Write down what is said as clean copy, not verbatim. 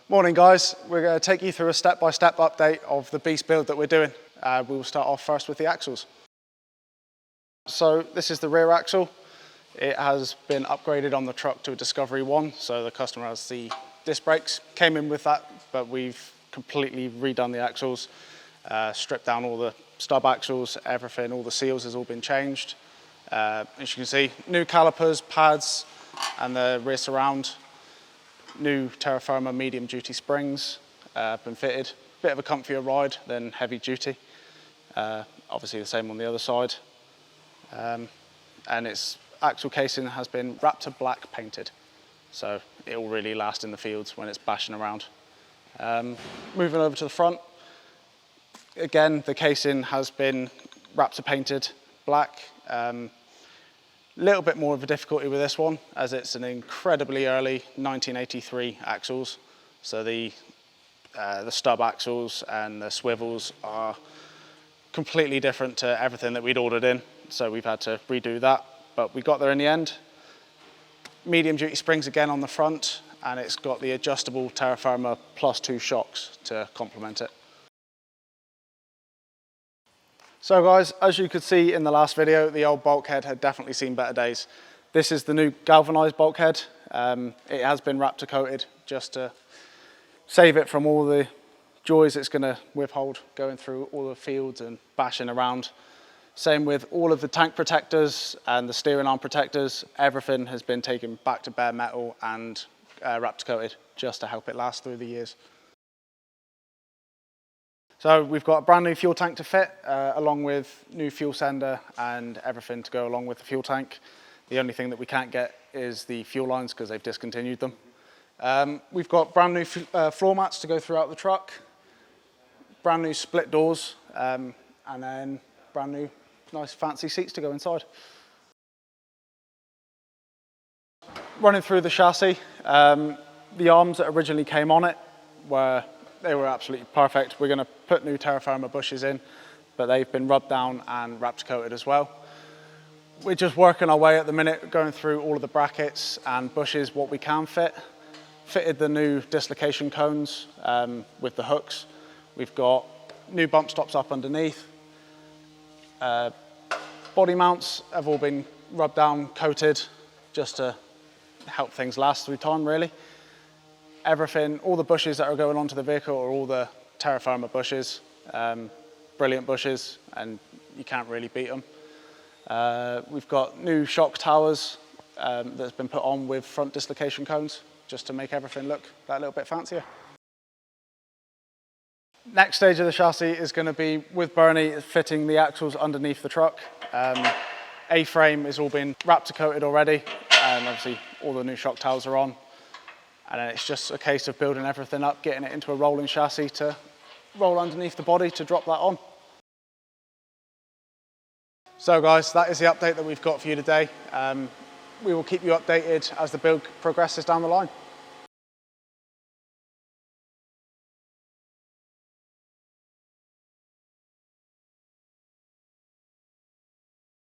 Morning guys, we're going to take you through a step-by-step update of the beast build that we're doing. We will start off first with the axles. So this is the rear axle. It has been upgraded on the truck to a Discovery 1, so the customer has the disc brakes. Came in with that, but we've completely redone the axles, stripped down all the stub axles, everything, all the seals has all been changed. As you can see, new calipers, pads, and the rear surround. New Terrafirma medium duty springs been fitted. Bit of a comfier ride than heavy duty. Obviously the same on the other side. And its axle casing has been Raptor black painted. So it will really last in the fields when it's bashing around. Moving over to the front. Again, the casing has been Raptor painted black. Little bit more of a difficulty with this one, as it's an incredibly early 1983 axles. So the stub axles and the swivels are completely different to everything that we'd ordered in. So we've had to redo that, but we got there in the end. Medium duty springs again on the front, and it's got the adjustable Terrafirma +2 shocks to complement it. So guys, as you could see in the last video, the old bulkhead had definitely seen better days. This is the new galvanised bulkhead. It has been Raptor-coated just to save it from all the joys it's going to withhold going through all the fields and bashing around. Same with all of the tank protectors and the steering arm protectors. Everything has been taken back to bare metal and Raptor-coated just to help it last through the years. So we've got a brand new fuel tank to fit, along with new fuel sender and everything to go along with the fuel tank. The only thing that we can't get is the fuel lines because they've discontinued them. We've got brand new floor mats to go throughout the truck, brand new split doors, and then brand new nice fancy seats to go inside. Running through the chassis, the arms that originally came on it were absolutely perfect. We're going to put new Terrafirma bushes in, but they've been rubbed down and Raptor-coated as well. We're just working our way at the minute, going through all of the brackets and bushes, what we can fit. Fitted the new dislocation cones with the hooks. We've got new bump stops up underneath. Body mounts have all been rubbed down, coated, just to help things last through time, really. Everything, all the bushes that are going onto the vehicle are all the Terrafirma bushes. Brilliant bushes, and you can't really beat them. We've got new shock towers that's been put on with front dislocation cones, just to make everything look that little bit fancier. Next stage of the chassis is going to be with Bernie fitting the axles underneath the truck. A-frame has all been Raptor-coated already, and obviously all the new shock towers are on. And then it's just a case of building everything up, getting it into a rolling chassis to roll underneath the body to drop that on. So guys, that is the update that we've got for you today. We will keep you updated as the build progresses down the line.